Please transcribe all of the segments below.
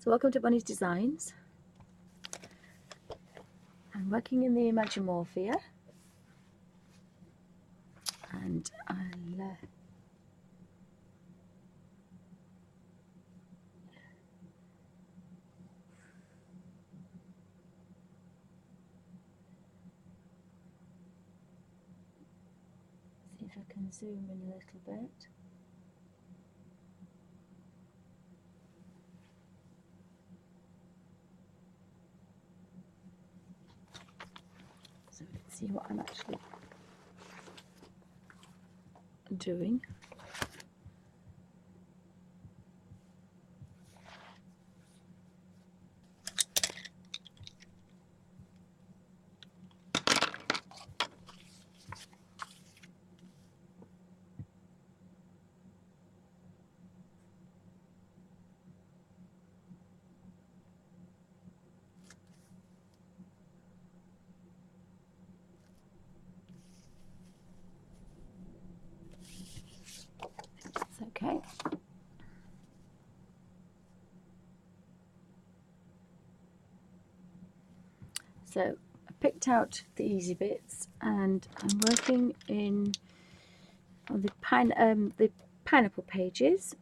So welcome to Bunny's Designs. I'm working in the Imagimorphia, and I'll see if I can zoom in a little bit. So we can see what I'm actually doing. It's okay. So I picked out the easy bits, and I'm working on the pineapple pages,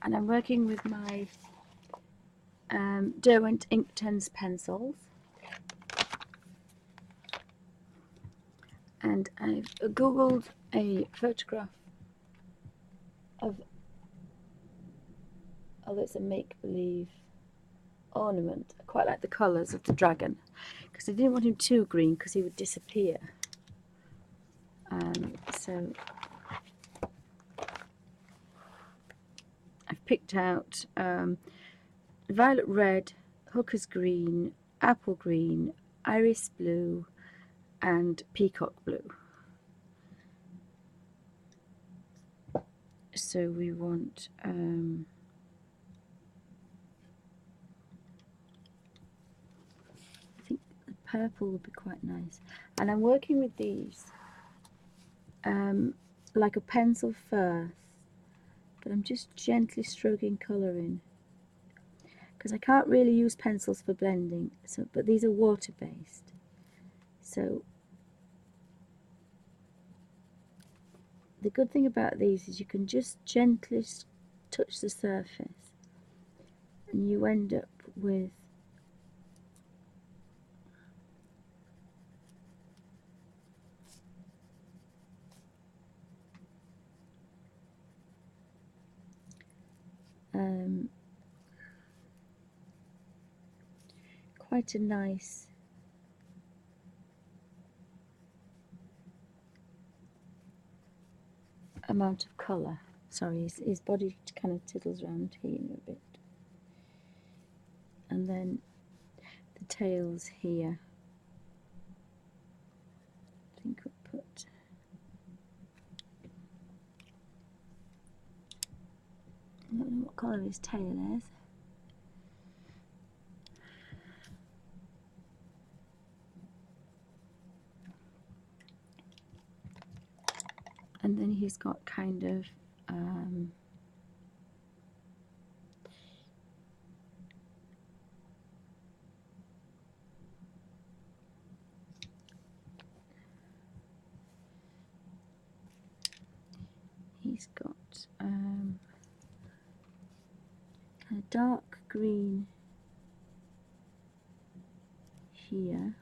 and I'm working with my Derwent inktense pencils, and I've googled a photograph of, although it's a make-believe ornament. I quite like the colours of the dragon, because I didn't want him too green because he would disappear. So I've picked out violet red, hooker's green, apple green, iris blue, and peacock blue. So we want I think the purple would be quite nice, and I'm working with these like a pencil first, but I'm just gently stroking colour in, because I can't really use pencils for blending, so but these are water based, so the good thing about these is you can just gently touch the surface and you end up with quite a nice amount of colour. Sorry, his body kind of tiddles around here a bit. And then the tails here. I think we'll put I don't know what colour his tail is. And then he's got kind of he's got kind of dark green here,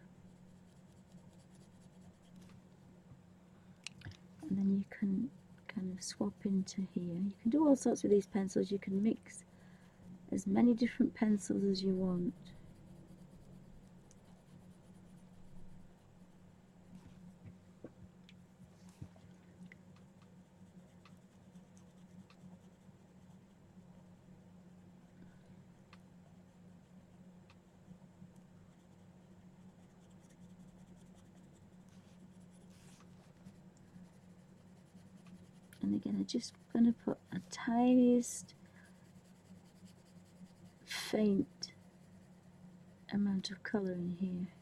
and then you can kind of swap into here. You can do all sorts with these pencils. You can mix as many different pencils as you want. And again, I'm just going to put a tiniest faint amount of colour in here.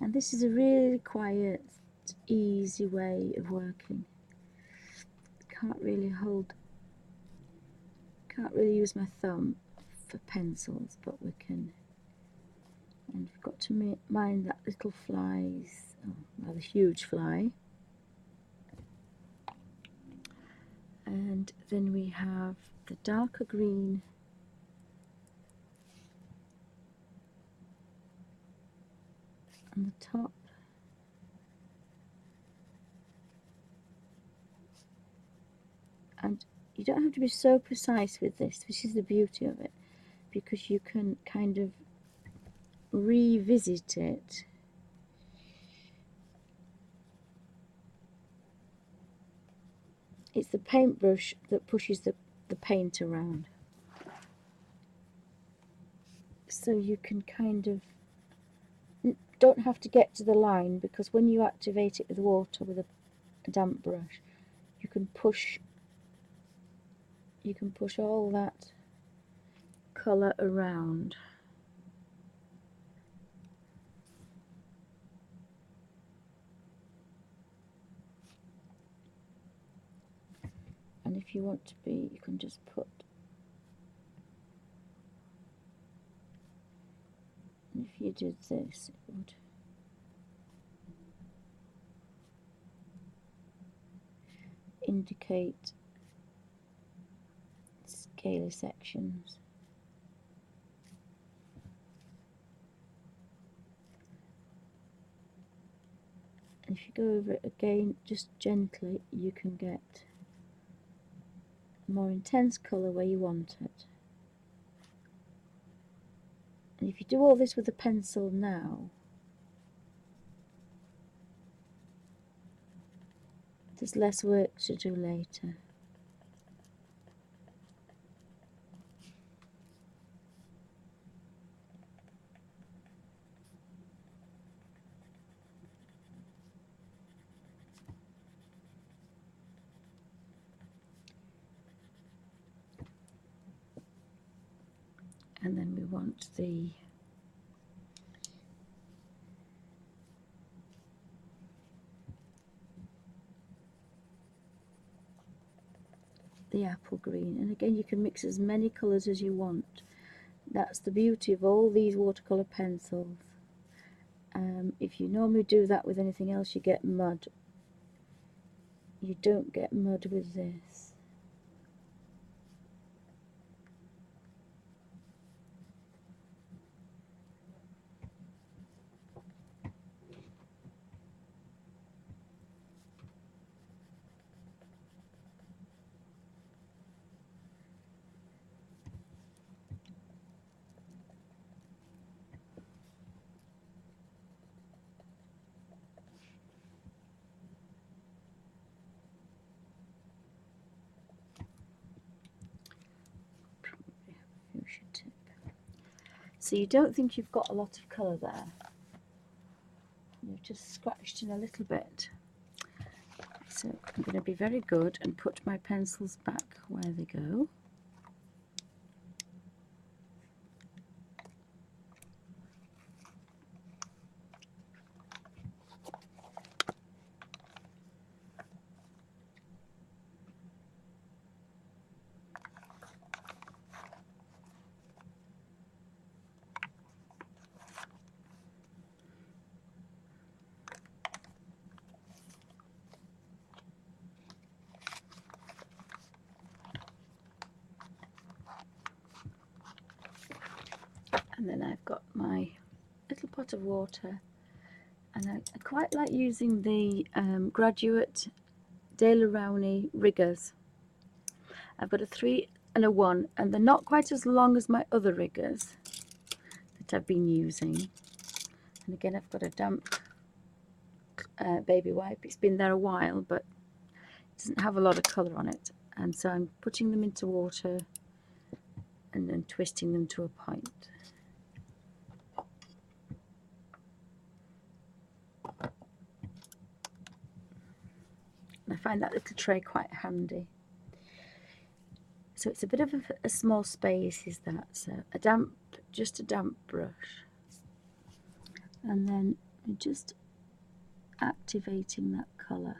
And this is a really quiet, easy way of working, can't really use my thumb for pencils, but we can. And we've got to mind that little fly's, oh, rather huge fly. And then we have the darker green on the top. And you don't have to be so precise with this. This is the beauty of it, because you can kind of revisit it. It's the paintbrush that pushes the paint around. So you can kind of, don't have to get to the line, because when you activate it with water with a damp brush, you can push all that colour around. And if you want to be, you can just put, and if you did this, it would indicate scaly sections. And if you go over it again, just gently, you can get a more intense colour where you want it. And if you do all this with a pencil now, there's less work to do later. And then we want the apple green, and again you can mix as many colours as you want. That's the beauty of all these watercolour pencils. If you normally do that with anything else, you get mud. You don't get mud with this. So you don't think you've got a lot of colour there. You've just scratched in a little bit. So I'm going to be very good and put my pencils back where they go. And then I've got my little pot of water, and I quite like using the Graduate De La Rowney riggers. I've got a 3 and a 1, and they're not quite as long as my other riggers that I've been using. And again, I've got a damp baby wipe. It's been there a while, but it doesn't have a lot of colour on it, and so I'm putting them into water and then twisting them to a point. I find that little tray quite handy. So it's a bit of a small space, is that. So just a damp brush, and then just activating that colour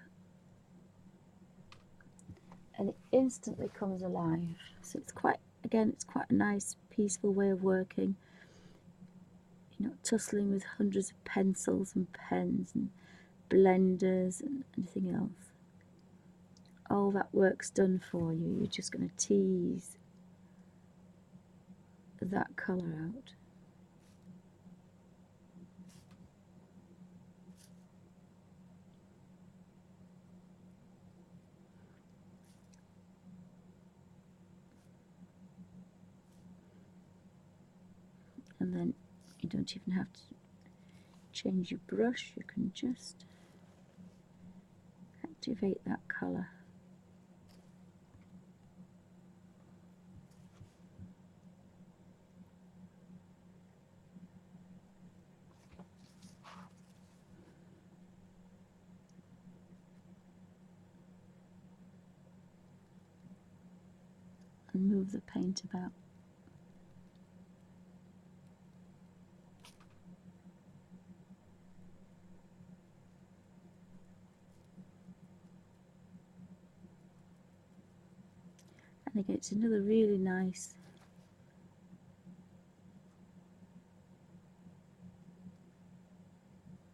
and it instantly comes alive. So it's quite, again, it's quite a nice peaceful way of working. You're not tussling with hundreds of pencils and pens and blenders and anything else. All that work's done for you. You're just going to tease that colour out. And then you don't even have to change your brush, you can just activate that colour. And move the paint about. And again, it's another really nice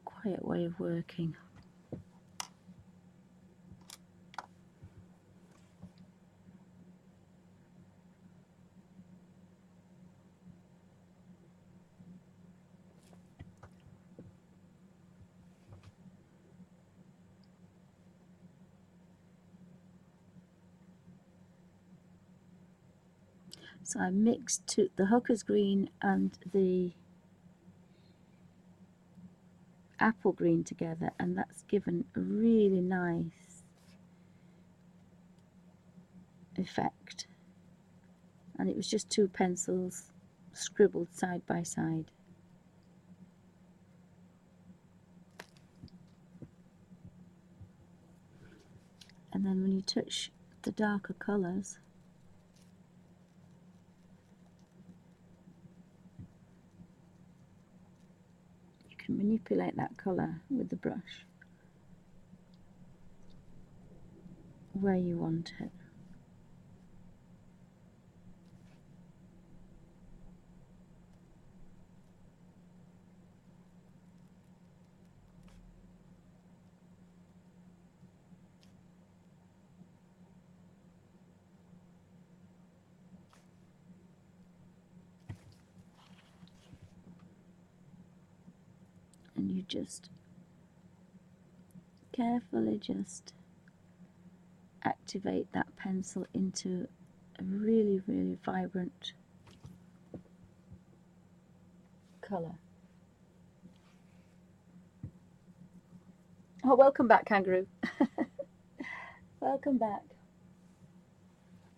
quiet way of working. So I mixed the Hooker's green and the apple green together, and that's given a really nice effect. And it was just two pencils scribbled side by side. And then when you touch the darker colours, you can manipulate that colour with the brush where you want it. And you just carefully just activate that pencil into a really, really vibrant colour. Oh, welcome back, Kangaroo. Welcome back.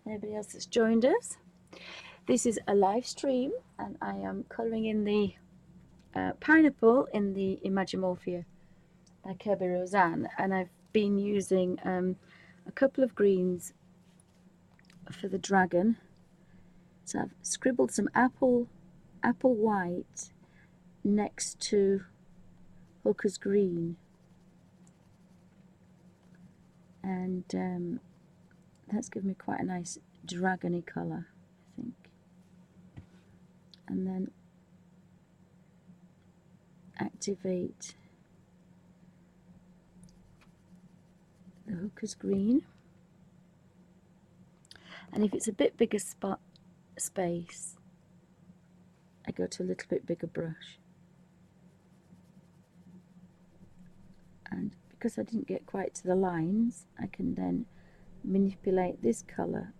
Anybody else that's joined us? This is a live stream, and I am colouring in the pineapple in the Imagimorphia by Kerby Rosanes, and I've been using a couple of greens for the dragon. So I've scribbled some apple white next to Hooker's green, and that's given me quite a nice dragony colour, I think. And then activate the Hooker's green, and if it's a bit bigger space, I go to a little bit bigger brush. And because I didn't get quite to the lines, I can then manipulate this colour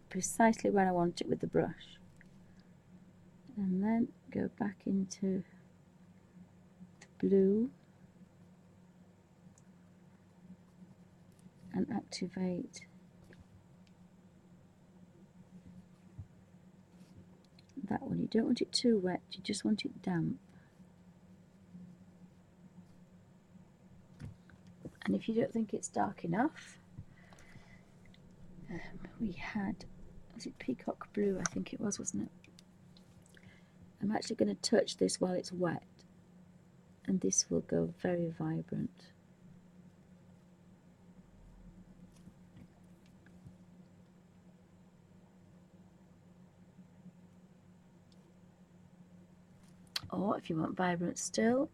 precisely where I want it with the brush, and then go back into the blue and activate that one. You don't want it too wet, you just want it damp. And if you don't think it's dark enough, we had, was it peacock blue? I think it was, wasn't it? I'm actually going to touch this while it's wet, and this will go very vibrant. Or if you want vibrant still,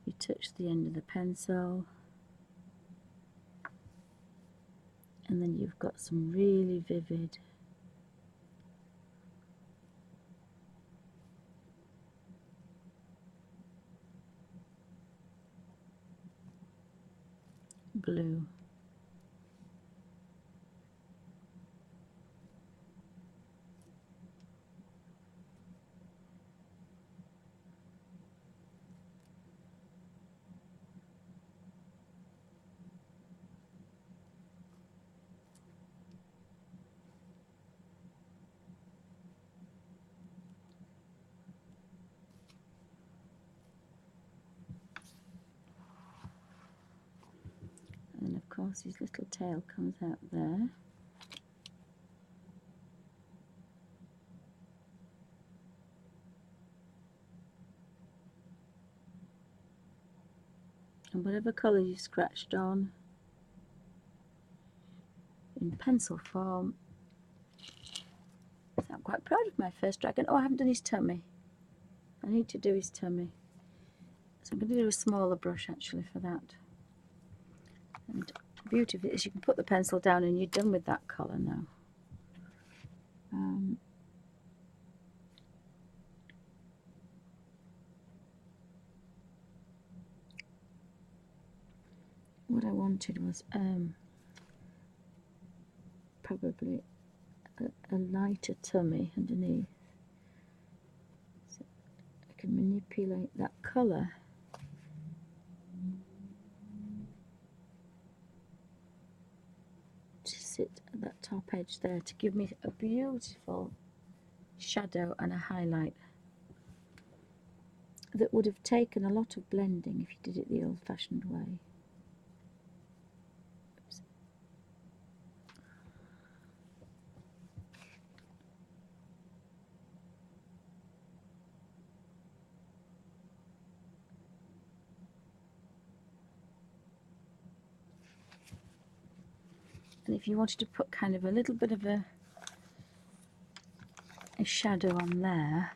you touch the end of the pencil and then you've got some really vivid blue. And of course his little tail comes out there. And whatever colour you scratched on in pencil form. So I'm quite proud of my first dragon. Oh, I haven't done his tummy. I need to do his tummy. So I'm going to do a smaller brush actually for that. And the beauty of it is you can put the pencil down and you're done with that colour now. What I wanted was probably a lighter tummy underneath. So I can manipulate that colour. To sit at that top edge there to give me a beautiful shadow and a highlight that would have taken a lot of blending if you did it the old-fashioned way. Oops. And if you wanted to put kind of a little bit of a shadow on there,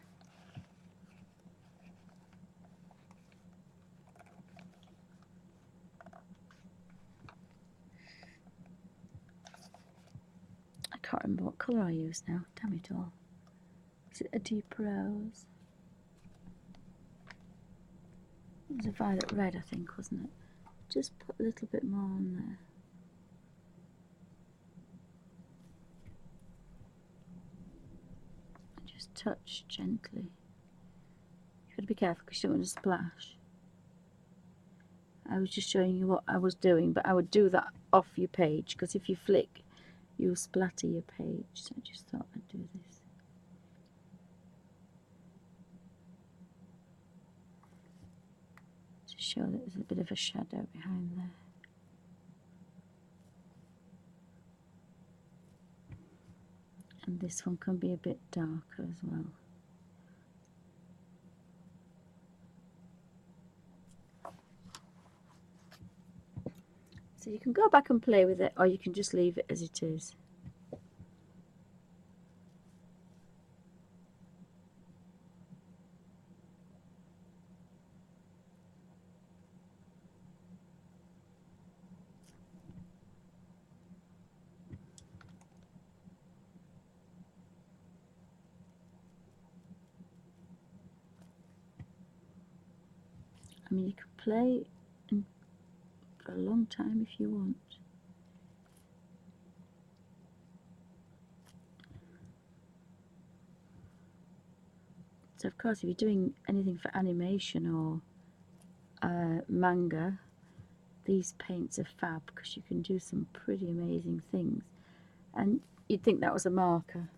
I can't remember what colour I used now, damn it all. Is it a deep rose? It was a violet red, I think, wasn't it? Just put a little bit more on there. And just touch gently. You've got to be careful because you don't want to splash. I was just showing you what I was doing, but I would do that off your page because if you flick, you'll splatter your page. So I just thought I'd do this. To show that there's a bit of a shadow behind there. And this one can be a bit darker as well. So you can go back and play with it, or you can just leave it as it is. I mean, you can play for a long time if you want. So of course, if you're doing anything for animation or manga, these paints are fab because you can do some pretty amazing things. And you'd think that was a marker,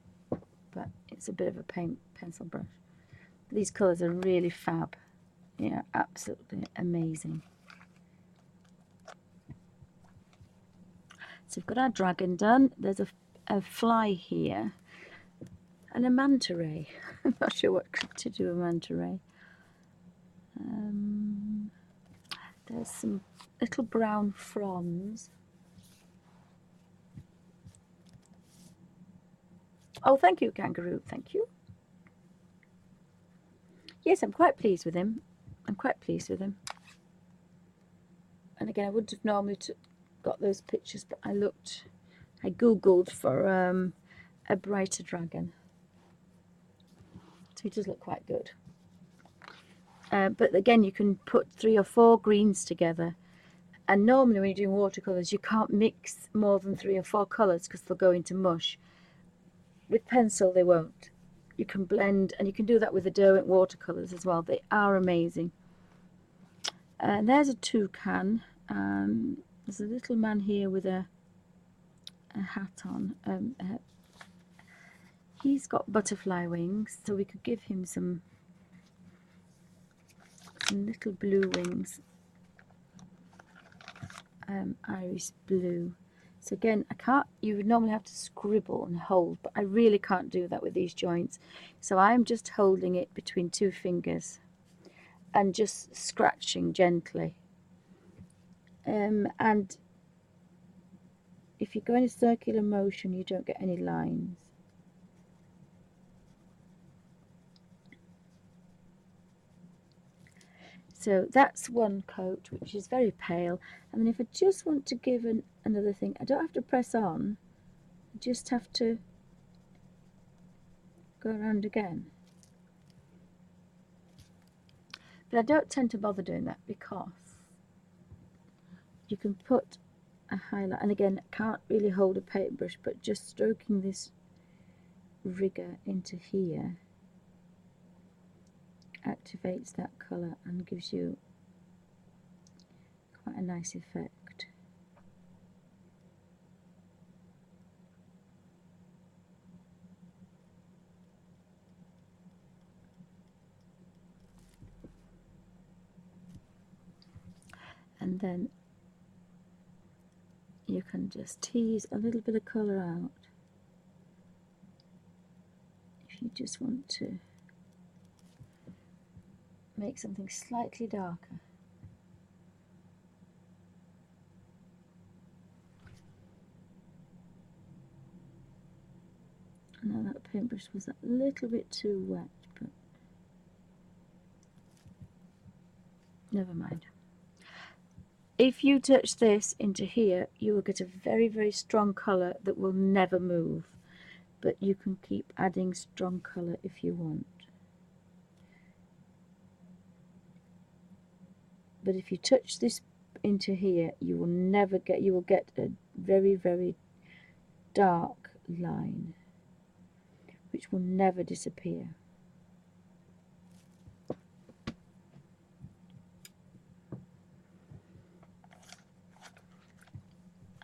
but it's a bit of a pencil brush. These colours are really fab. Yeah, absolutely amazing. So we've got our dragon done. There's a fly here and a manta ray. I'm not sure what to do with a manta ray. There's some little brown fronds. Oh, thank you, kangaroo. Thank you. yes, I'm quite pleased with him. I'm quite pleased with him. And again, I wouldn't have normally got those pictures, but I googled for a brighter dragon. So he does look quite good. But again, you can put 3 or 4 greens together. And normally when you're doing watercolours, you can't mix more than 3 or 4 colours because they'll go into mush. With pencil, they won't. You can blend, and you can do that with the Derwent watercolours as well. They are amazing. And there's a toucan. There's a little man here with a hat on. He's got butterfly wings, so we could give him some little blue wings. Iris blue. So again, you would normally have to scribble and hold, but I really can't do that with these joints. So I'm just holding it between 2 fingers and just scratching gently. And if you go in a circular motion, you don't get any lines. So that's one coat, which is very pale. And then if I just want to give another thing, I don't have to press on. I just have to go around again. But I don't tend to bother doing that because you can put a highlight, and again, I can't really hold a paintbrush, but just stroking this rigger into here activates that colour and gives you quite a nice effect. And then you can just tease a little bit of colour out if you just want to make something slightly darker. Now that paintbrush was a little bit too wet, but never mind. If you touch this into here, you will get a very, very strong colour that will never move, but you can keep adding strong colour if you want. But if you touch this into here, you will get a very, very dark line, which will never disappear.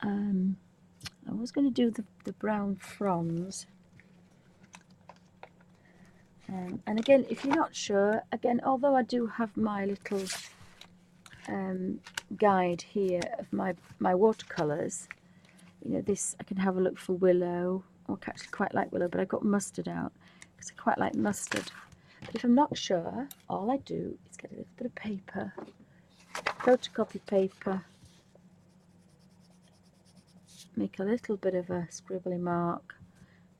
I was going to do the brown fronds. And again, if you're not sure, again, although I do have my little guide here of my watercolours, you know, this I can have a look for willow. I actually quite like willow, but I got mustard out because I quite like mustard. But if I'm not sure, all I do is get a little bit of paper, photocopy paper, make a little bit of a scribbly mark,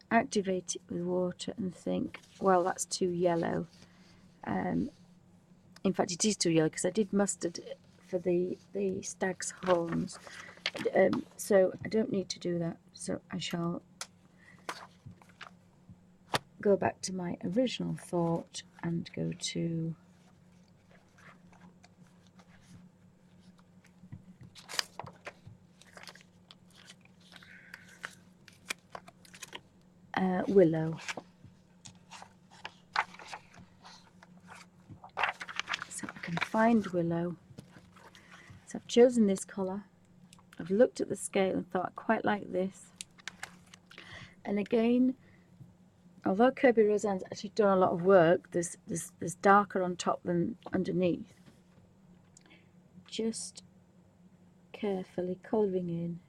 activate it with water and think, well, that's too yellow. In fact, it is too yellow because I did mustard for the stag's horns. So I don't need to do that. So I shall go back to my original thought and go to willow. So I can find willow. So I've chosen this colour. I've looked at the scale and thought I quite like this. And again, although Kerby Rosanes actually done a lot of work, there's darker on top than underneath. Just carefully colouring in.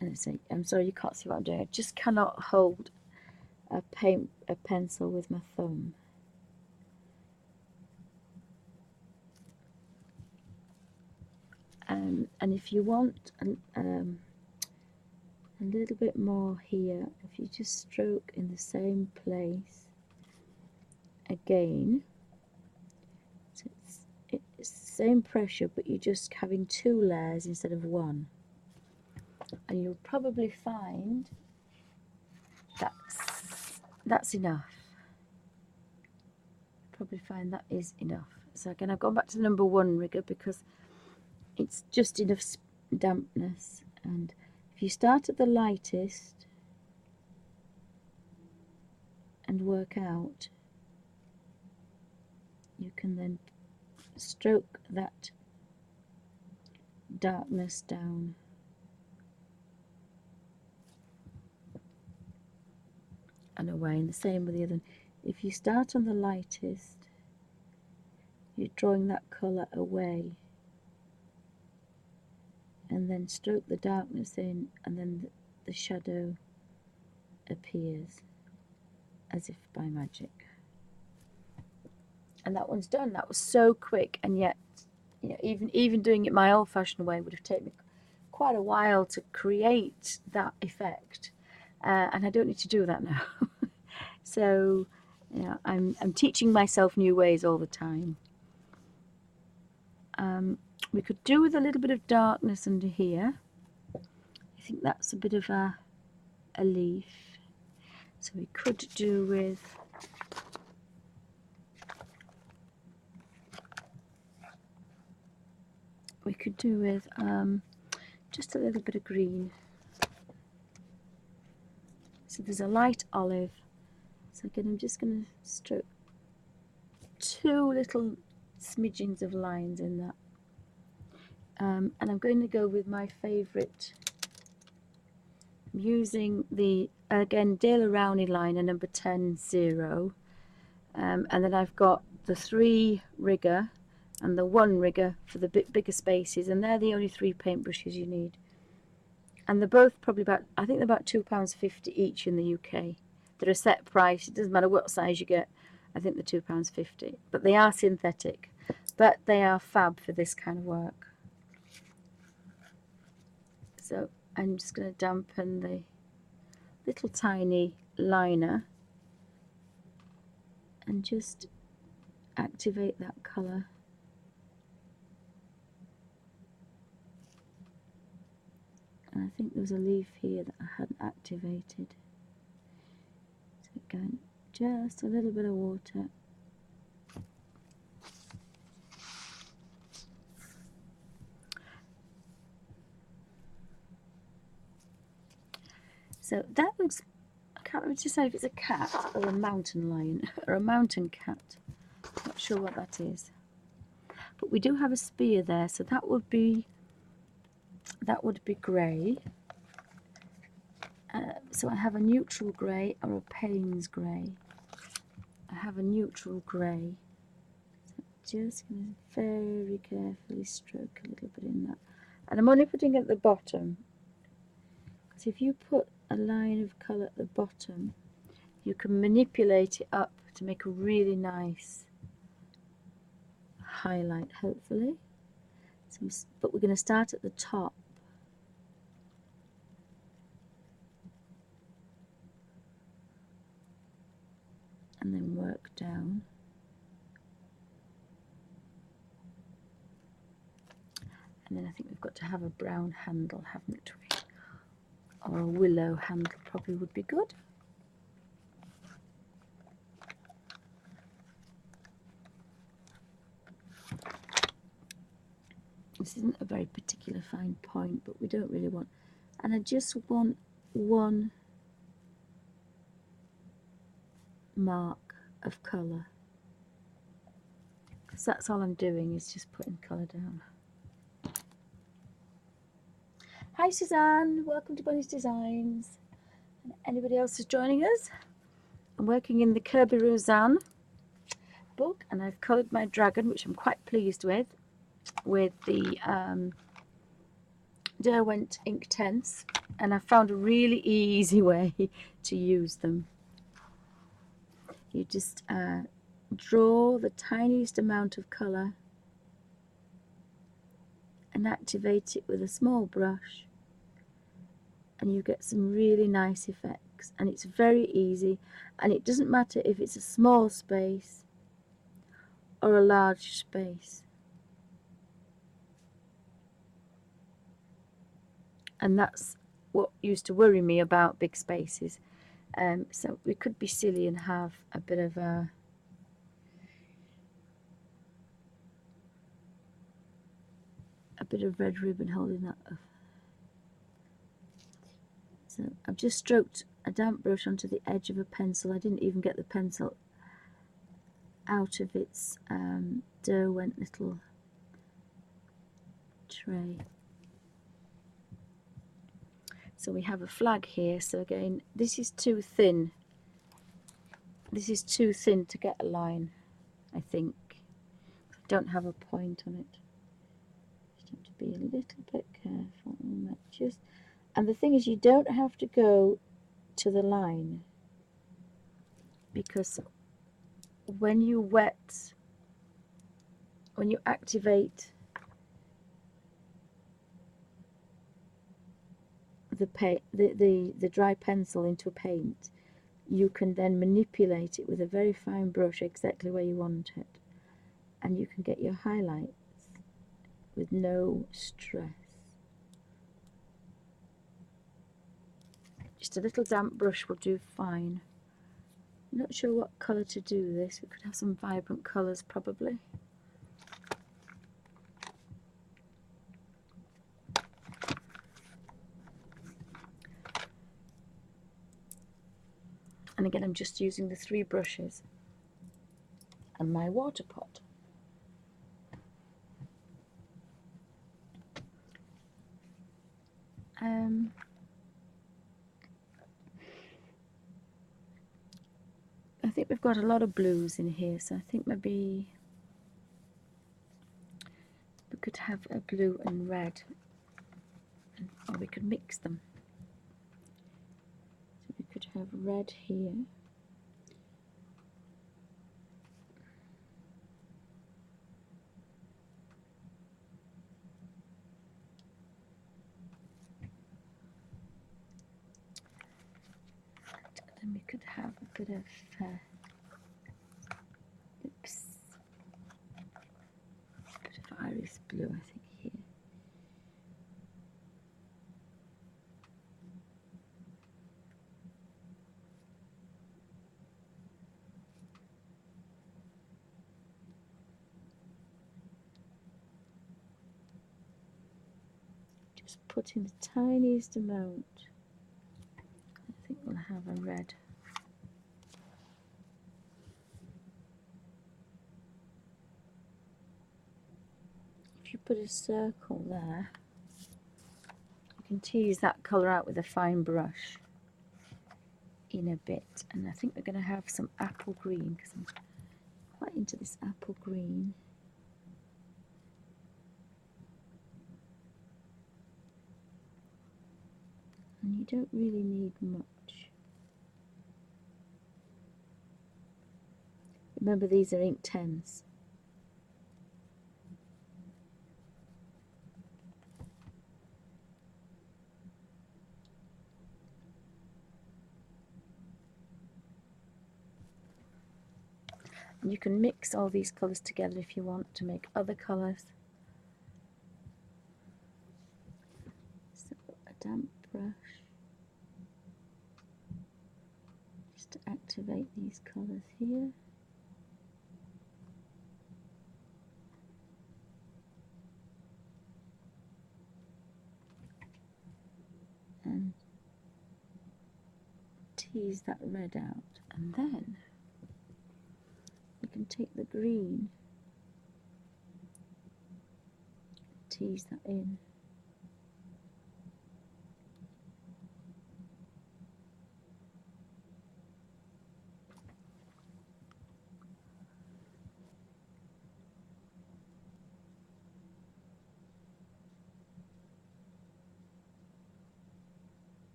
And I'm sorry you can't see what I'm doing. I just cannot hold a pencil with my thumb. And if you want a little bit more here. If you just stroke in the same place again, so it's the same pressure, but you're just having 2 layers instead of 1, and you'll probably find that's enough. Probably find that is enough. So again, I've gone back to the number 1 rigger because it's just enough dampness. And if you start at the lightest and work out, you can then stroke that darkness down. And away, and the same with the other. If you start on the lightest, you're drawing that colour away, and then stroke the darkness in, and then the shadow appears as if by magic. And that one's done. That was so quick, and yet, you know, even doing it my old-fashioned way would have taken me quite a while to create that effect, and I don't need to do that now. So, you know, I'm teaching myself new ways all the time. We could do with a little bit of darkness under here. I think that's a bit of a leaf. So we could do with just a little bit of green. So there's a light olive. So again, I'm just going to stroke 2 little smidgens of lines in that. And I'm going to go with my favourite. I'm using the, again, Daler Rowney liner number 10-0. And then I've got the 3 rigger and the 1 rigger for the bit bigger spaces, and they're the only 3 paintbrushes you need. And they're both probably about, I think they're about £2.50 each in the UK. They're a set price, it doesn't matter what size you get. I think they're £2.50, but they are synthetic, but they are fab for this kind of work. So I'm just going to dampen the little tiny liner and just activate that colour. And I think there was a leaf here that I hadn't activated. So again, just a little bit of water. So that looks, I can't remember to say if it's a cat or a mountain lion or a mountain cat. Not sure what that is. But we do have a spear there, so that would be grey. So I have a neutral grey or a Payne's grey. I have a neutral grey. So I'm just going to very carefully stroke a little bit in that. And I'm only putting it at the bottom, because if you put a line of colour at the bottom, you can manipulate it up to make a really nice highlight, hopefully. So, but we're going to start at the top. And then work down. And then I think we've got to have a brown handle, haven't we? Or a willow handle probably would be good. This isn't a very particular fine point, but we don't really want. And I just want 1 mark of colour. So that's all I'm doing, is just putting colour down. Hi Suzanne, welcome to Bonnie's Designs. And anybody else who's joining us? I'm working in the Kerby Rosanes book, and I've coloured my dragon, which I'm quite pleased with the Derwent inktense, and I found a really easy way to use them. You just draw the tiniest amount of colour and activate it with a small brush, and you get some really nice effects, and it's very easy, and it doesn't matter if it's a small space or a large space. And that's what used to worry me about big spaces. So we could be silly and have a bit of a red ribbon holding that up. So I've just stroked a damp brush onto the edge of a pencil. I didn't even get the pencil out of its Derwent little tray. So we have a flag here. So again, this is too thin. This is too thin to get a line, I think. I don't have a point on it. Just have to be a little bit careful. And the thing is, you don't have to go to the line, because when you activate the dry pencil into a paint, you can then manipulate it with a very fine brush exactly where you want it, and you can get your highlights with no stress. Just a little damp brush will do fine. I'm not sure what colour to do this. We could have some vibrant colours probably. And again, I'm just using the 3 brushes and my water pot. I think we've got a lot of blues in here, so I think maybe we could have a blue and red, or we could mix them. So we could have red here. And then we could have a bit of iris blue, I think, here. Just put in the tiniest amount. I think we'll have a red. If you put a circle there, you can tease that colour out with a fine brush in a bit. And I think we're going to have some apple green, because I'm quite into this apple green. And you don't really need much. Remember, these are inktense. And you can mix all these colours together if you want to make other colours. So a damp brush, just to activate these colours here. And tease that red out, and then we can take the green, tease that in.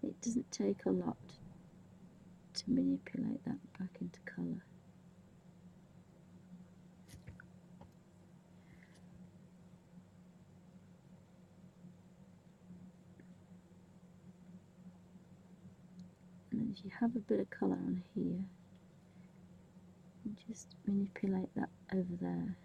It doesn't take a lot to manipulate that back into colour. if you have a bit of colour on here, just manipulate that over there.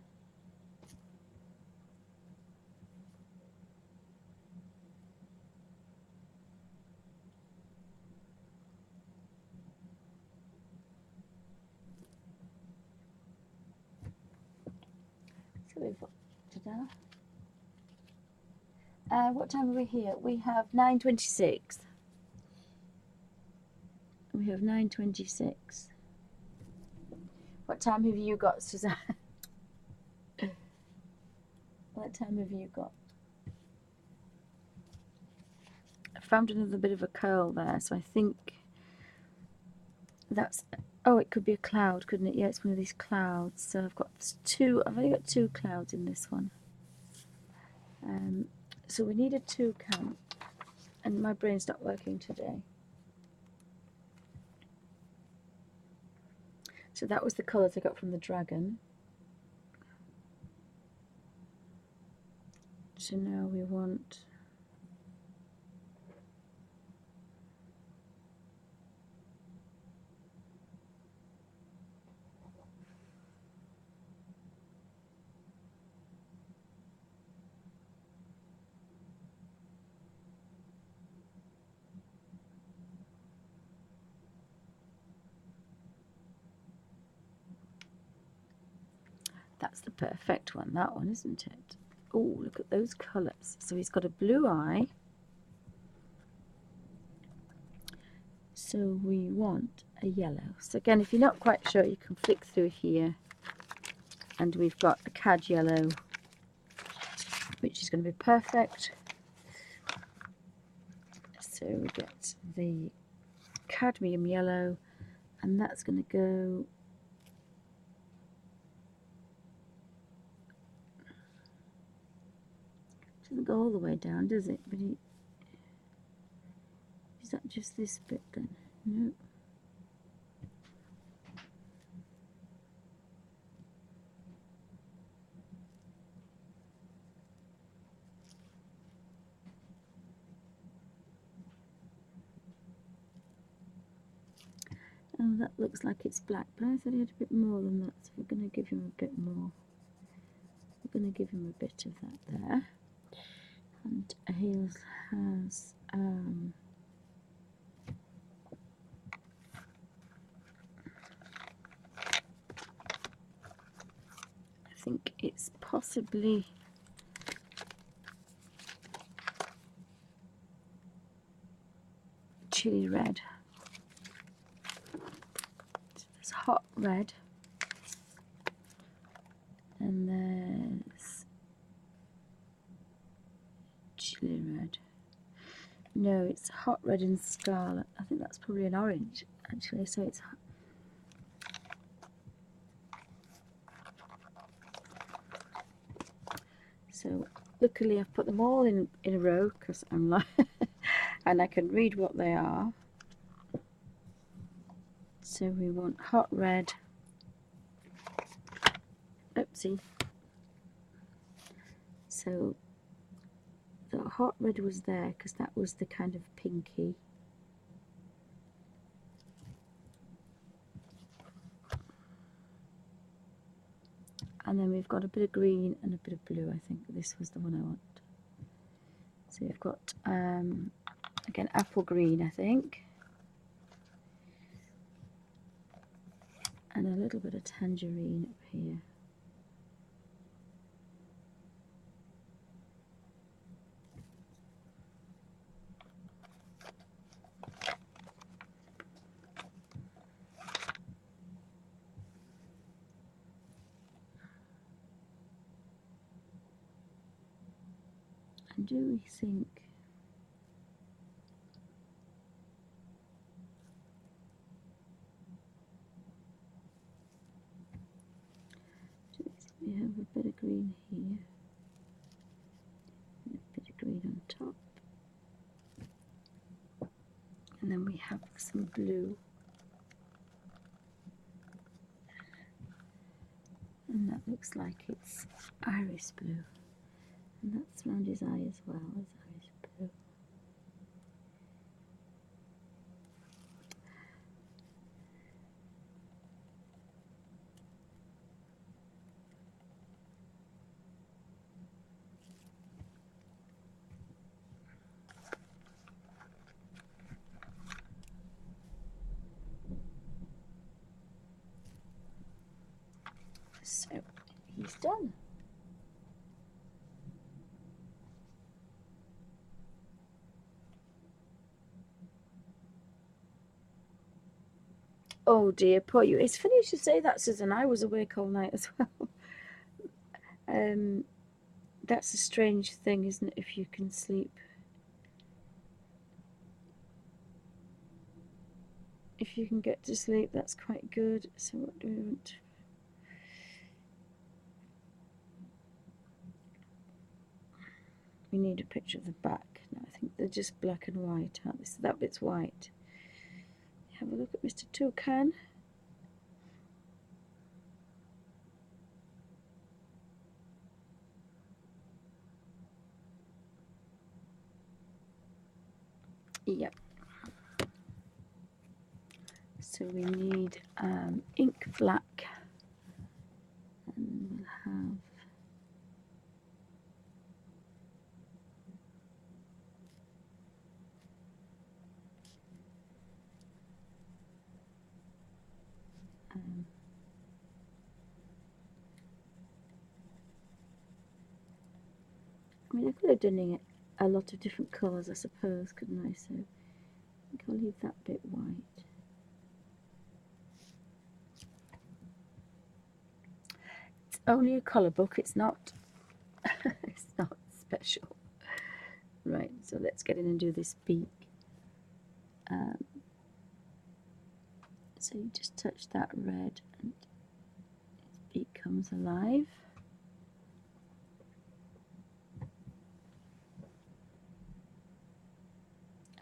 So we've got ta-da. What time are we here? We have 9:26. We have 9:26. What time have you got, Suzanne? What time have you got? I found another bit of a curl there, so I think that's, oh, it could be a cloud, couldn't it? Yeah, it's one of these clouds. So I've only got two clouds in this one. So we need a toucan, and my brain's not working today. So that was the colours I got from the dragon. So now we want that's the perfect one, that one, isn't it? Oh, look at those colours. So he's got a blue eye. So we want a yellow. So again, if you're not quite sure, you can flick through here. And we've got a cad yellow, which is going to be perfect. So we get the cadmium yellow, and that's going to go doesn't go all the way down, does it? But is that just this bit then? No. Oh, that looks like it's black, but I thought he had a bit more than that, so we're going to give him a bit more. We're going to give him a bit of that there. And he has I think it's possibly chili red. So there's hot red, and there's chili red. No, it's hot red and scarlet. I think that's probably an orange, actually. So it's so luckily I've put them all in a row because I'm like, and I can read what they are. So we want hot red. Oopsie. So the hot red was there because that was the kind of pinky. And then we've got a bit of green and a bit of blue. I think this was the one I want. So we've got, again, apple green, I think. And a little bit of tangerine up here. And do we think we have a bit of green here and a bit of green on top, and then we have some blue, and that looks like it's iris blue, and that's around his eye as well as iris blue. So he's done. Oh dear, poor you. It's funny you should say that, Susan. I was awake all night as well. That's a strange thing, isn't it, if you can sleep? If you can get to sleep, that's quite good. So what do we want? We need a picture of the back. No, I think they're just black and white, aren't they? So that bit's white. Have a look at Mr. Toucan. Yep. So we need ink black, and we'll have I mean, I could have done it a lot of different colours, I suppose, couldn't I? So I think I'll leave that bit white. It's only a colour book, it's not it's not special. Right, so let's get in and do this beak. So you just touch that red and his beak comes alive.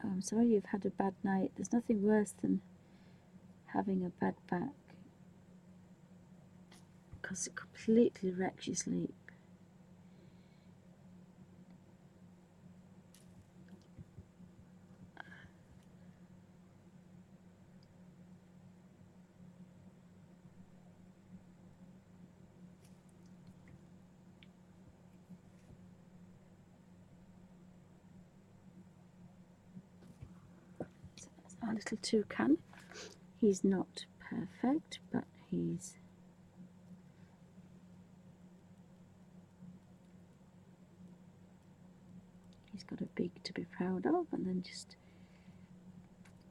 Oh, I'm sorry you've had a bad night. There's nothing worse than having a bad back, because it completely wrecks your sleep. So that's our little toucan. He's not perfect, but he's got a beak to be proud of. And then just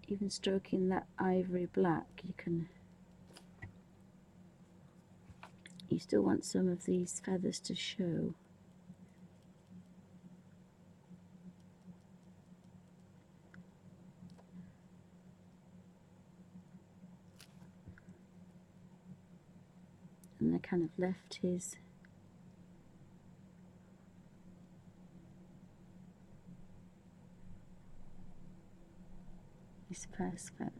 even stroking that ivory black, you still want some of these feathers to show. And I kind of left his first feathers.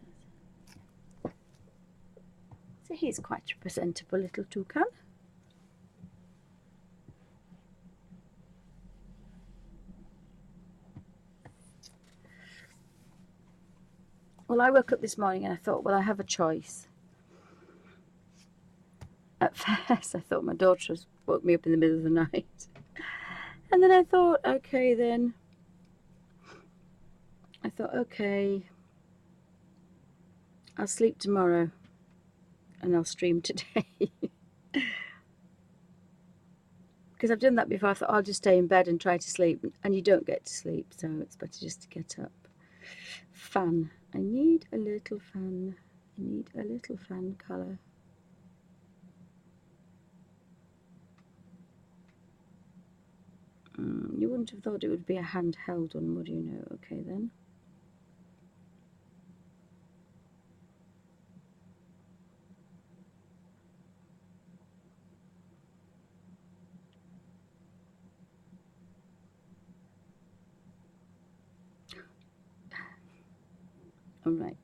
So he's quite a presentable little toucan. Well, I woke up this morning and I thought, well, I have a choice. At first, I thought my daughter woke me up in the middle of the night. And then I thought, okay, I'll sleep tomorrow and I'll stream today. Because I've done that before. I thought I'll just stay in bed and try to sleep, and you don't get to sleep, so it's better just to get up. Fan. I need a little fan. I need a little fan colour. You wouldn't have thought it would be a handheld one, would you? No. Okay then. All right.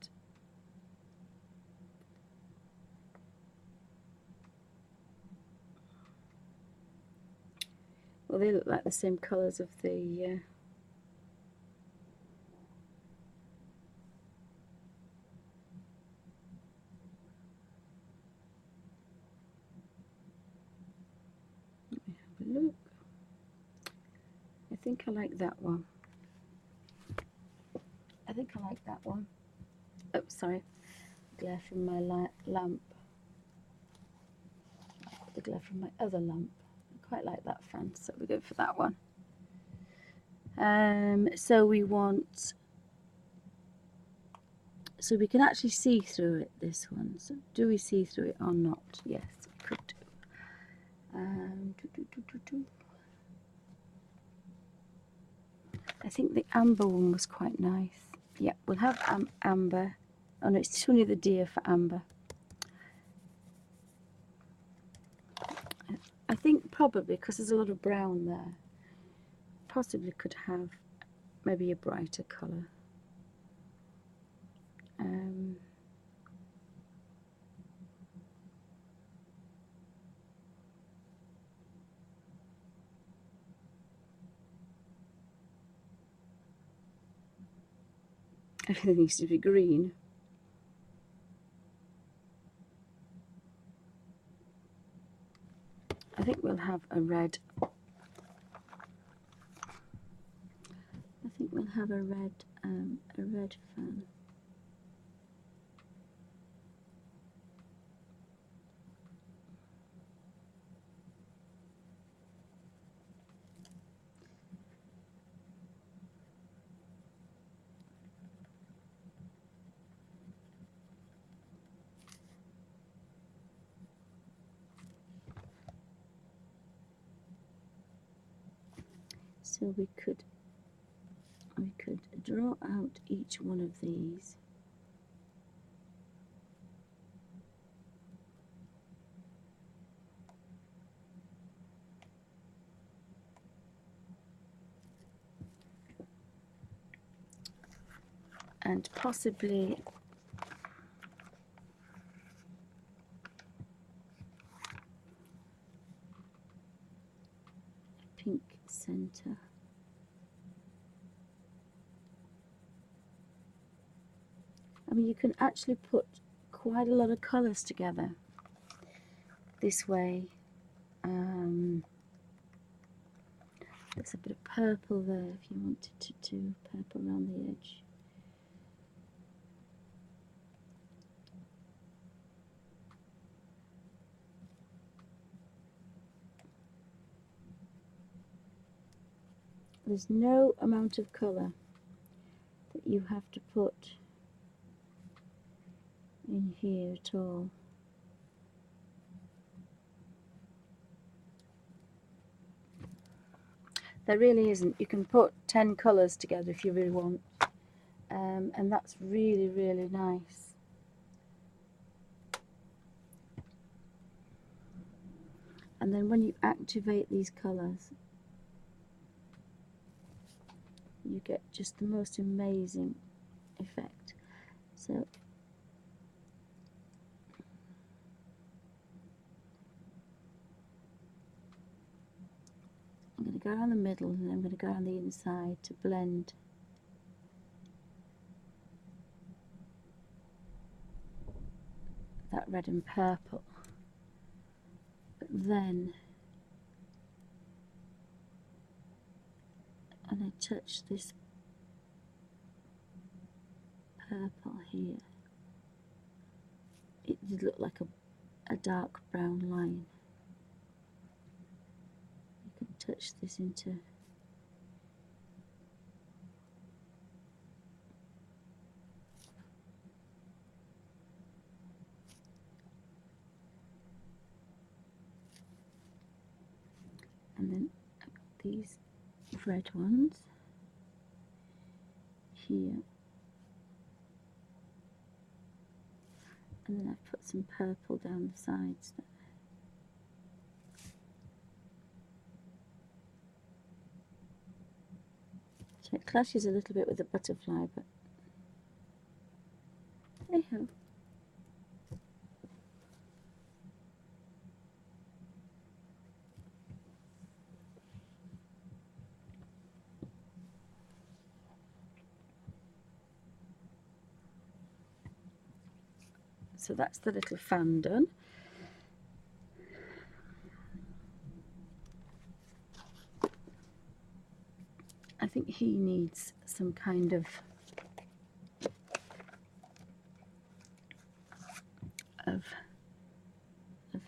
Well, they look like the same colours of the let me have a look. I think I like that one. I think I like that one. Oh, sorry. Glare from my lamp. the glare from my other lamp. I quite like that fan, so we go for that one. So we want, so we can actually see through it, this one. So do we see through it or not? Yes, we could do. I think the amber one was quite nice. Yeah, we'll have amber. Oh no, it's only the deer for amber. I think probably because there's a lot of brown there, possibly could have maybe a brighter colour. Everything needs to be green. I think we'll have a red. I think we'll have a red fan. So we could draw out each one of these. And possibly a pink centre. I mean, you can actually put quite a lot of colours together this way. There's a bit of purple there if you wanted to do purple around the edge. There's no amount of colour that you have to put in here at all. There really isn't. You can put 10 colours together if you really want, and that's really, really nice. And then when you activate these colours, you get just the most amazing effect. So I'm going to go around the middle and then I'm going to go around the inside to blend that red and purple. But then, and I touch this purple here, it did look like a dark brown line. You can touch this into and then I've got these red ones here, and then I've put some purple down the sides there. So it clashes a little bit with the butterfly, but hey ho. So that's the little fan done. I think he needs some kind of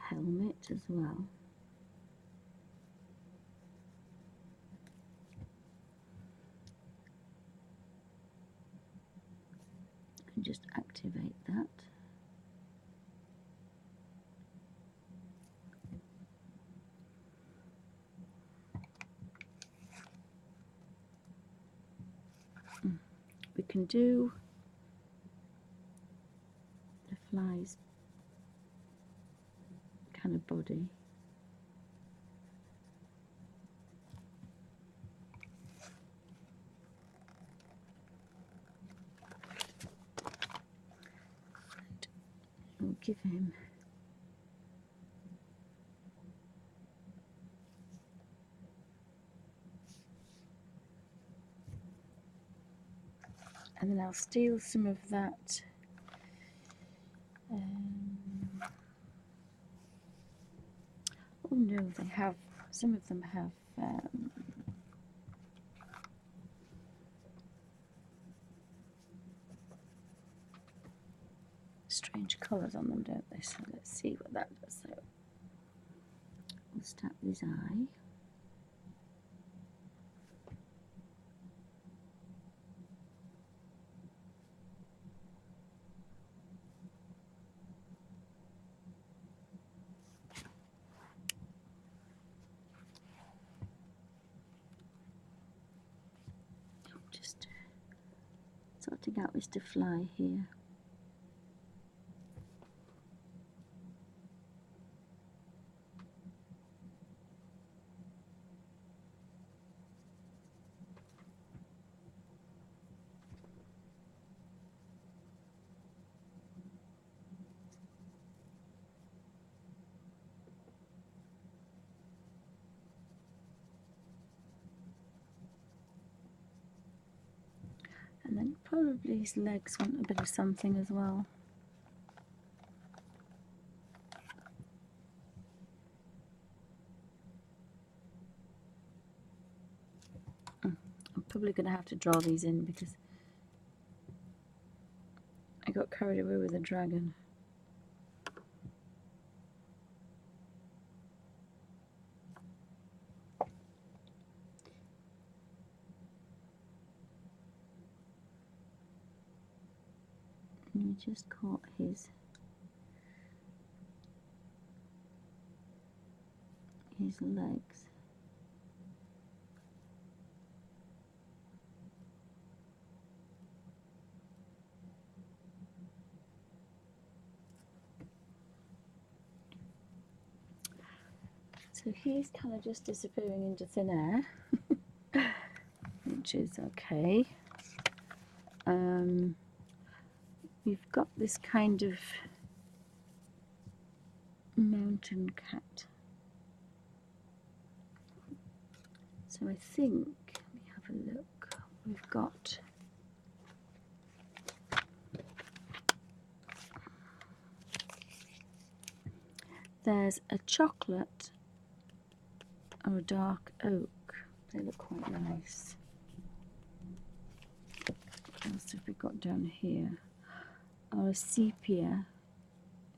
helmet. bit as well. And just activate that. We can do the fly's kind of body. We'll give him and then I'll steal some of that oh no, they have, some of them have strange colours on them, don't they? So let's see what that does. So we'll start with his eye. Just sorting out Mr. Fly here. And then probably his legs want a bit of something as well. I'm probably going to have to draw these in because I got carried away with the dragon. And we just caught his legs. So he's kind of just disappearing into thin air, which is okay. We've got this kind of mountain cat. So I think, let me have a look, we've got there's a chocolate or a dark oak. They look quite nice. What else have we got down here? Or a sepia.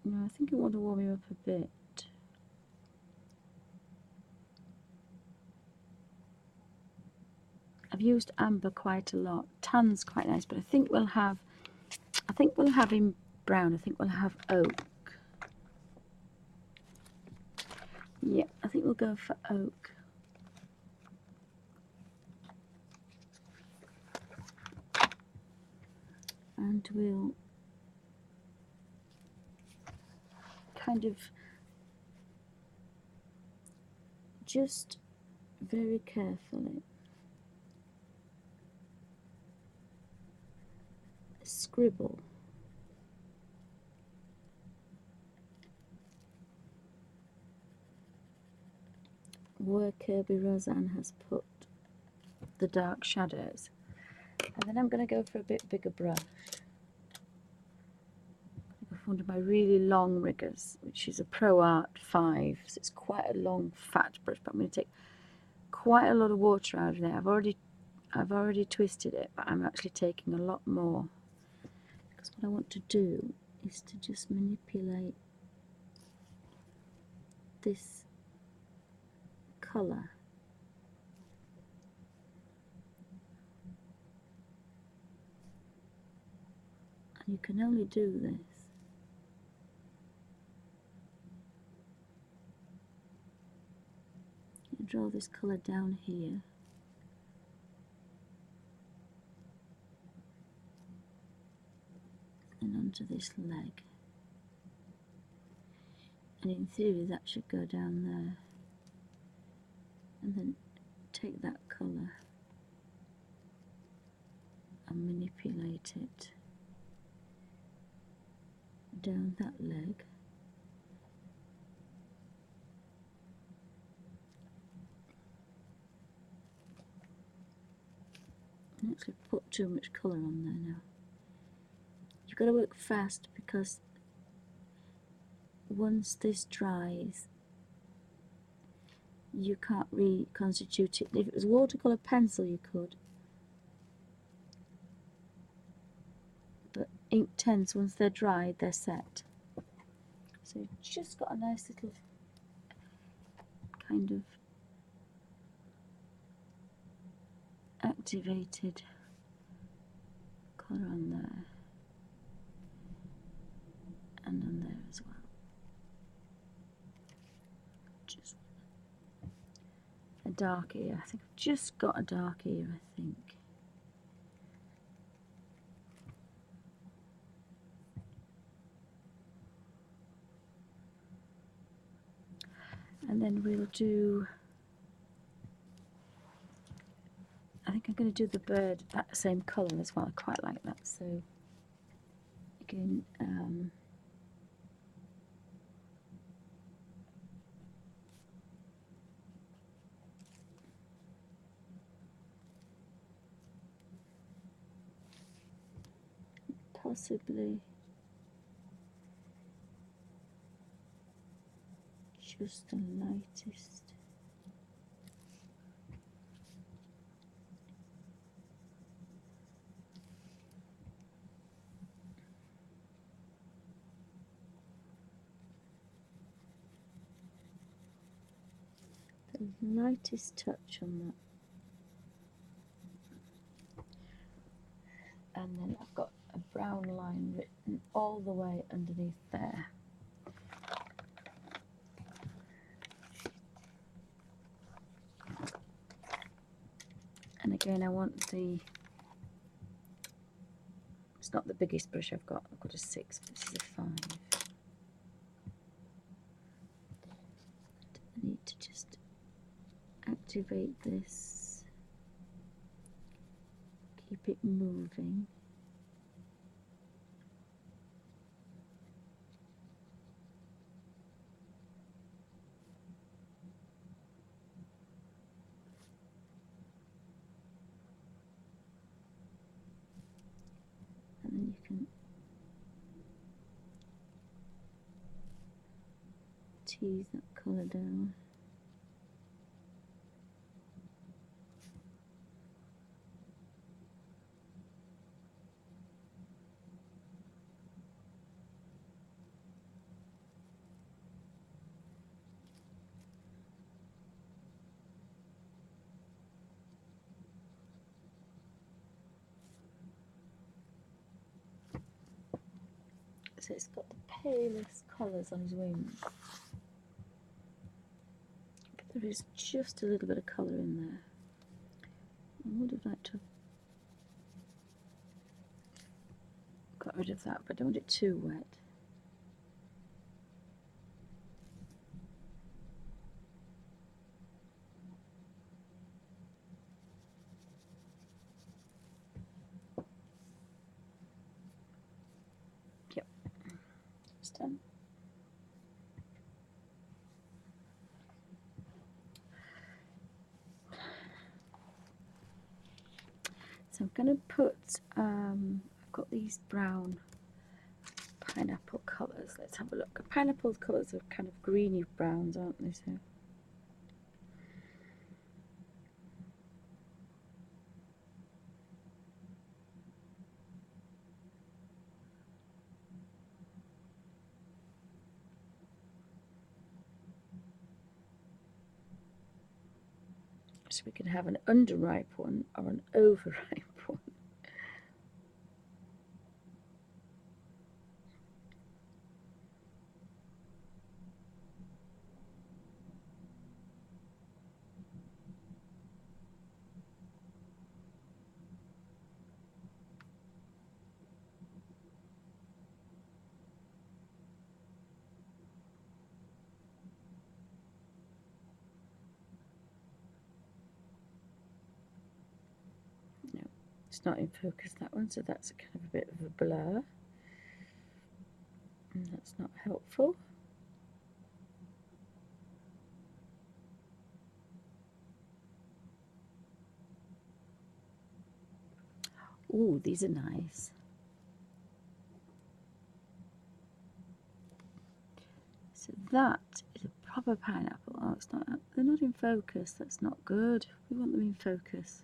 No, I think I want to warm him up a bit. I've used amber quite a lot. Tan's quite nice, but I think we'll have him brown. I think we'll have oak. Yeah, I think we'll go for oak. And we'll kind of just very carefully scribble where Kerby Rosanes has put the dark shadows. And then I'm going to go for a bit bigger brush. I'll go for one of my really long riggers, which is a Pro Art 5. So it's quite a long fat brush, but I'm going to take quite a lot of water out of there. I've already twisted it, but I'm actually taking a lot more. Because what I want to do is to just manipulate this colour. And you can only do this you draw this colour down here, and onto this leg, and in theory that should go down there, and then take that colour and manipulate it down that leg, and actually put too much colour on there now. You've got to work fast because once this dries you can't reconstitute it. If it was a watercolour pencil you could, but inktense, once they're dried they're set. So you've just got a nice little kind of activated colour on there and on there as well. Just a dark ear. I think I've just got a dark ear, I think. And then we'll do, I think I'm going to do the bird that same colour as well. I quite like that. So again, possibly just the lightest. The lightest touch on that. And then I've got a brown line written all the way underneath there. And again, I want the, it's not the biggest brush I've got a 6, but this is a 5. I need to just activate this, keep it moving. And then you can tease that colour down. So it's got the palest colours on his wings, but there is just a little bit of colour in there. I would have liked to have got rid of that, but I don't want it too wet. Yep, it's done. So I'm going to put, I've got these brown pineapple colours. Let's have a look. Pineapple colours are kind of greeny browns, aren't they? So So we can have an underripe one or an overripe one. No, it's not in focus, that one, so that's kind of a bit of a blur. And that's not helpful. Ooh, these are nice. So that is a proper pineapple. Oh, it's not. They're not in focus. That's not good. We want them in focus.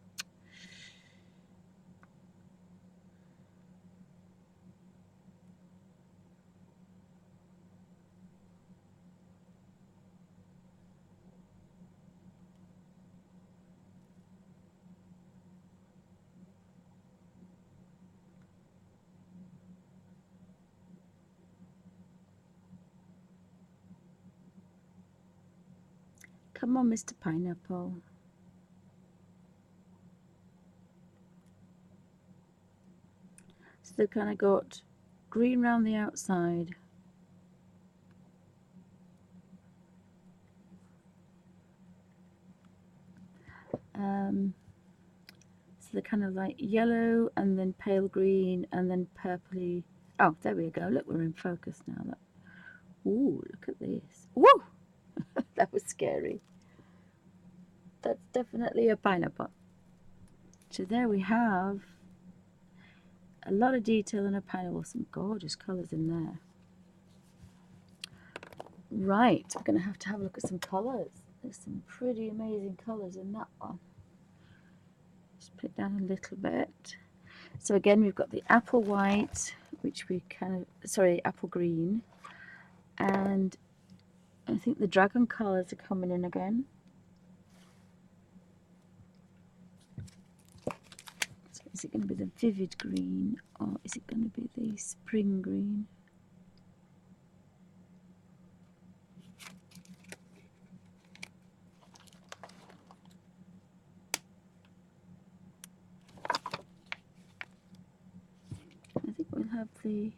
Come on, Mr. Pineapple. So they've kind of got green round the outside. So they're kind of like yellow and then pale green and then purpley. Oh, there we go. Look, we're in focus now. Look. Ooh, look at this. Whoa! That was scary. That's definitely a pineapple. So there we have a lot of detail in a pineapple. Some gorgeous colours in there. Right, we're going to have a look at some colours. There's some pretty amazing colours in that one. Just put it down a little bit. So again, we've got the apple white, which we apple green, and I think the dragon colours are coming in again. So is it going to be the vivid green, or is it going to be the spring green? I think we'll have the...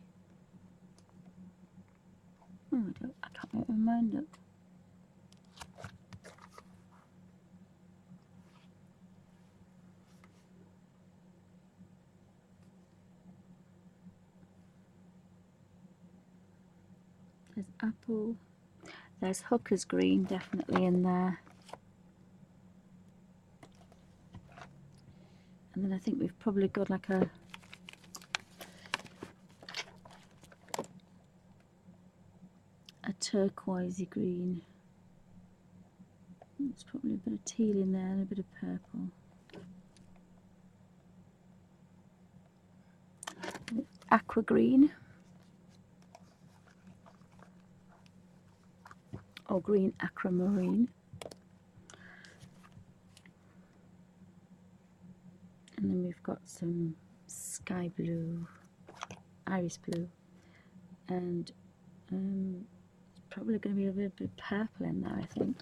Oh, I can't make my mind up. There's apple. There's hooker's green definitely in there. And then I think we've probably got like a turquoisey green. There's probably a bit of teal in there and a bit of purple. Aqua green. Or green aquamarine. And then we've got some sky blue, iris blue, and probably going to be a bit of purple in there, I think.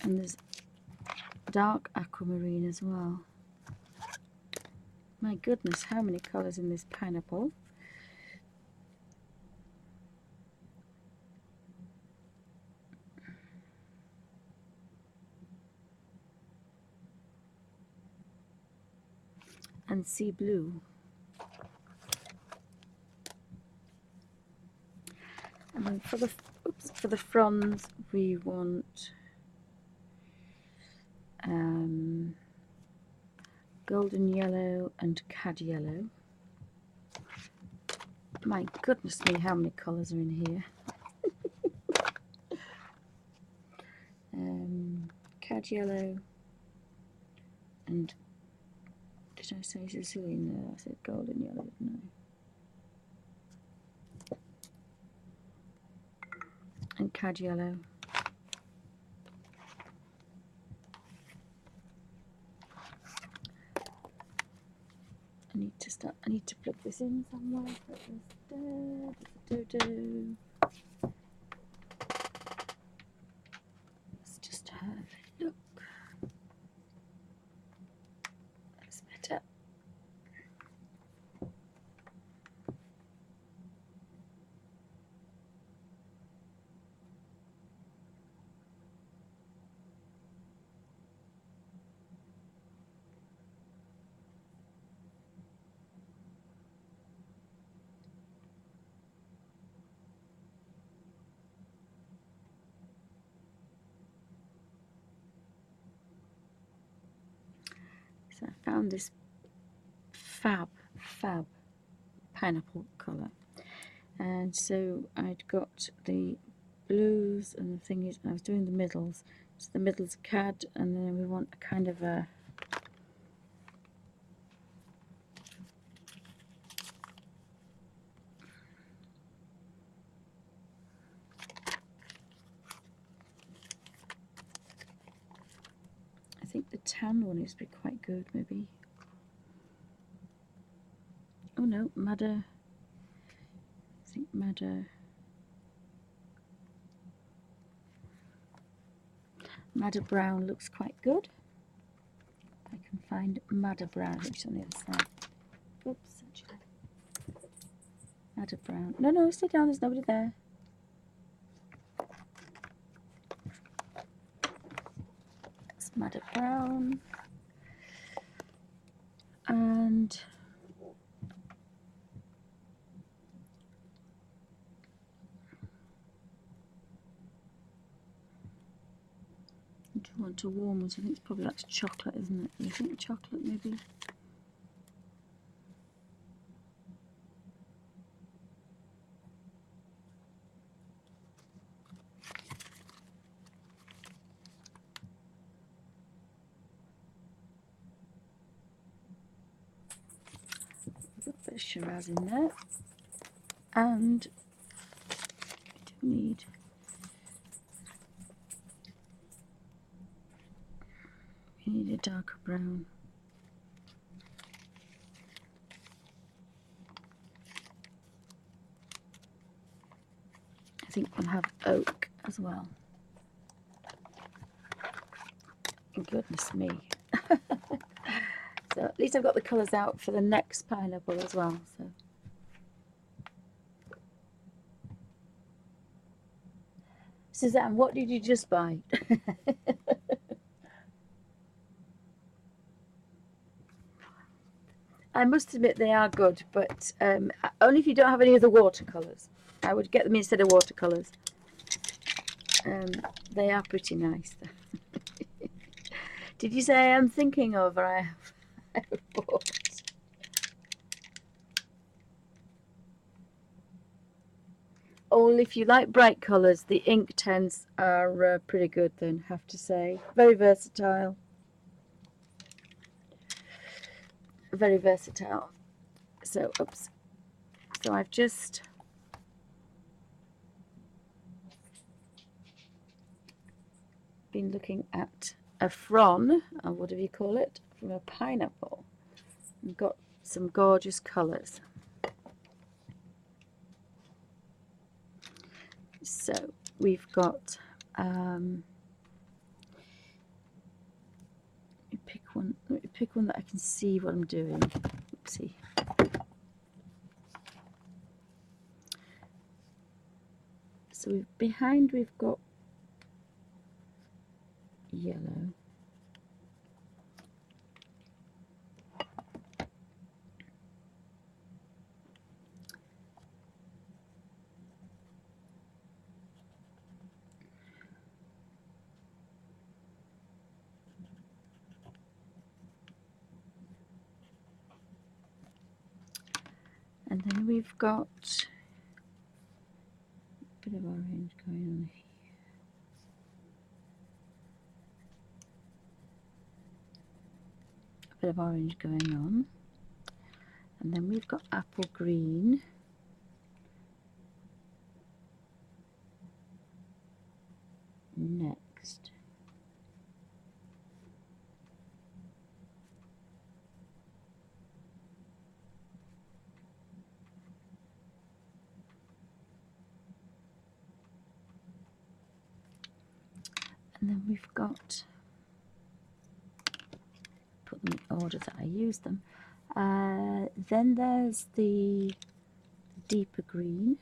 And there's dark aquamarine as well. My goodness, how many colours in this pineapple. And sea blue. And then for the fronds we want golden yellow and cad yellow. My goodness me, how many colours are in here. Cad yellow and did I say Sicilian? No, I said golden yellow, didn't and cad yellow. I need to plug this in somewhere. Let's just have a look. That's better. So I found this fab pineapple colour, and so I'd got the blues, and the thing is I was doing the middles, so the middles cad, and then we want a kind of a I think the tan one is be quite good, maybe. Oh no, madder. I think madder brown looks quite good. If I can find madder brown, which is on the other side. Oops, actually. Madder brown. No, stay down, there's nobody there. That's madder brown. And I do want a warm one, so I think it's probably like chocolate, isn't it? You think chocolate maybe? A bit of Shiraz in there. And we need a darker brown. I think we'll have oak as well. Goodness me. So at least I've got the colours out for the next pineapple as well. So Suzanne, what did you just buy? I must admit they are good, but only if you don't have any other watercolours. I would get them instead of watercolours. They are pretty nice. Did you say I'm thinking of, or I have bought? Only if you like bright colours, the inktense are pretty good then, have to say. Very versatile. Very versatile. So, oops. So I've just been looking at a frond, or whatever you call it, from a pineapple. And got some gorgeous colours. So we've got, let me pick one that I can see what I'm doing. Oopsie. So behind we've got yellow. And then we've got a bit of orange going on here. A bit of orange going on. And then we've got apple green. next. And then we've got, put them in order that I use them. Then there's the deeper green.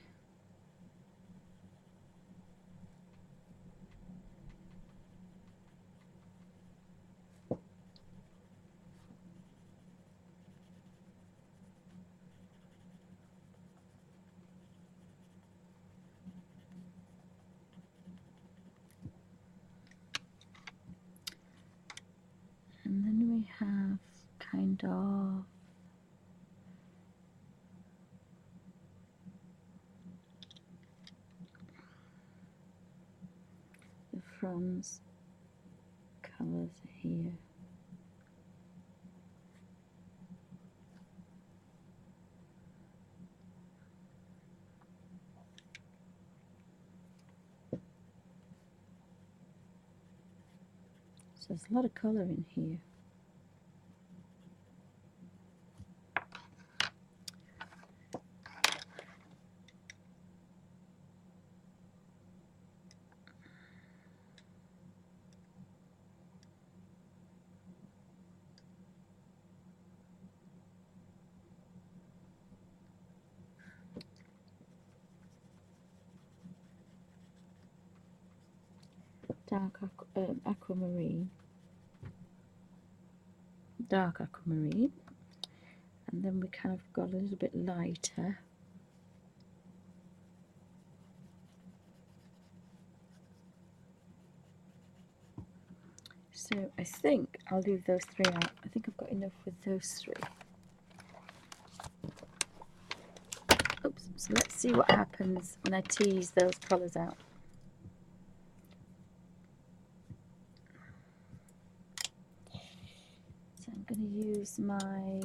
And then we have kind of the fronds colours here. So there's a lot of colour in here. Dark aquamarine, dark aquamarine, and then we kind of got a little bit lighter. So I think I'll leave those three out. I think I've got enough with those three. Oops, so let's see what happens when I tease those colours out. So I'm going to use my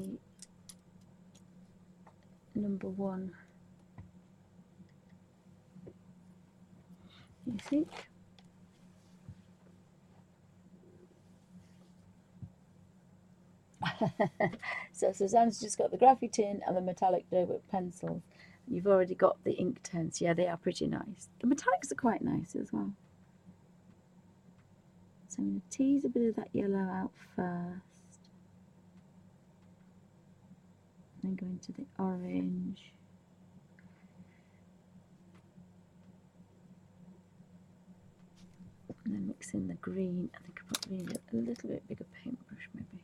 number 1. You think? So Suzanne's just got the graphite and the metallic Derwent pencils. You've already got the inktense. Yeah, they are pretty nice. The metallics are quite nice as well. So I'm going to tease a bit of that yellow out first. Then go into the orange. And then mix in the green. I think I probably need a little bit bigger paintbrush maybe.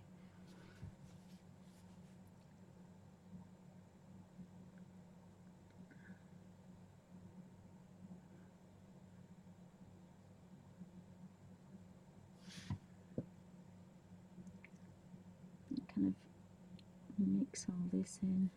Kind of mix all this in.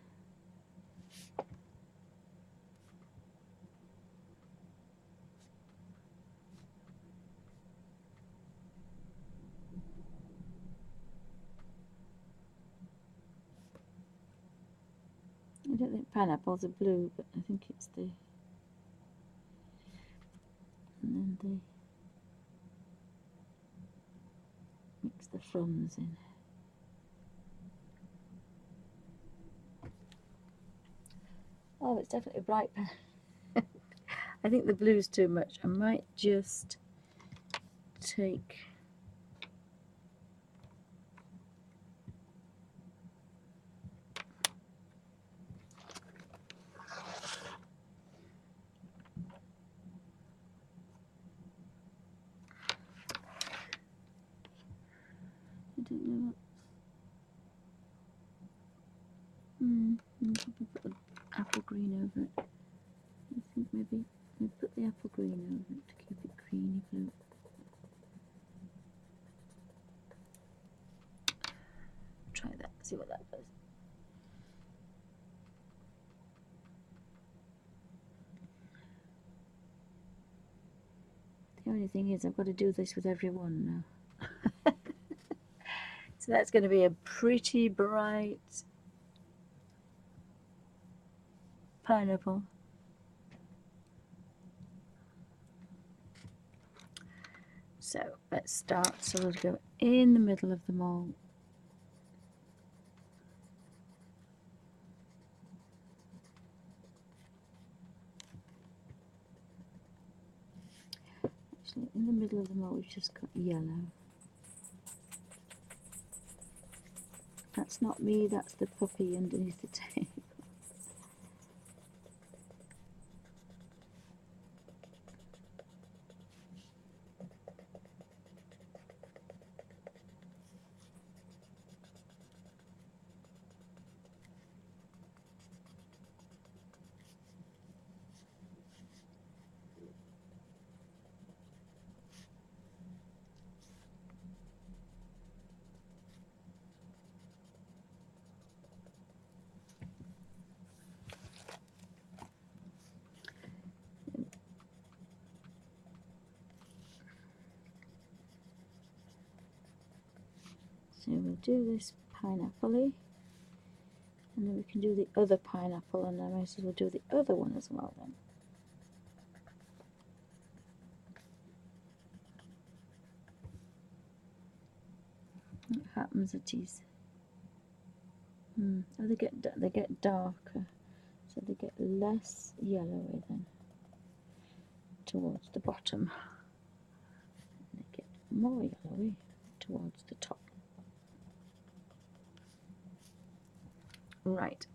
I don't think pineapples are blue, but I think it's the, and then mix the fronds in. Oh, it's definitely bright. I think the blue's too much. I might just take I don't know what. I'll probably put the apple green over it. I think maybe I'll put the apple green over it to keep it greeny blue. Try that, see what that does. The only thing is I've got to do this with every one now. So that's going to be a pretty bright pineapple. So let's start. So we'll go in the middle of them all. Actually, in the middle of them all, we've just got yellow. That's not me, that's the puppy underneath the table. So we'll do this pineapple-y, and then we can do the other pineapple, and I might as well do the other one as well then. What happens at these? Oh, they get darker, so they get less yellowy then towards the bottom. And they get more yellowy towards the top. Right.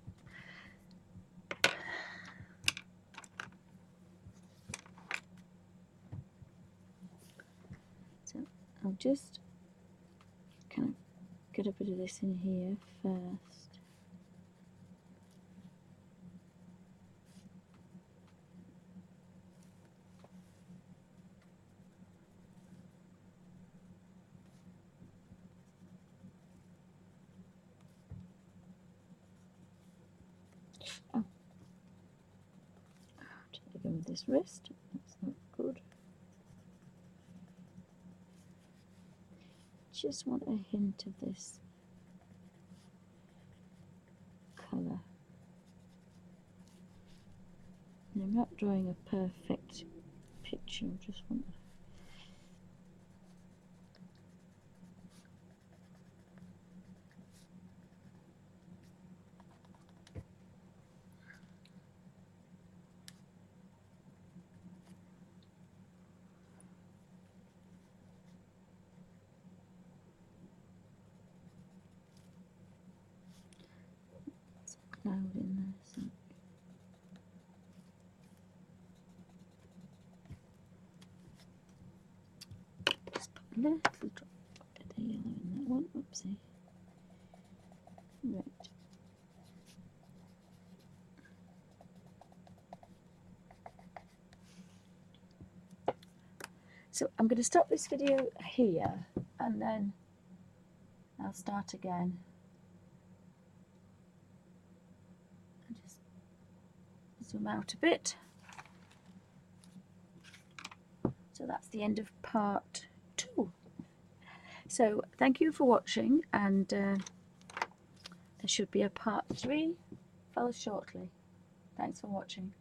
So I'll just kind of get a bit of this in here first. Oh, take it with this wrist. That's not good. Just want a hint of this colour. And I'm not drawing a perfect picture, I just want a cloud in there. So. Just put a little drop of the yellow in that one. Oopsie. Right. So I'm going to stop this video here, and then I'll start again. I'll just zoom out a bit. So that's the end of part 2. So thank you for watching, and there should be a part 3 shortly. Thanks for watching.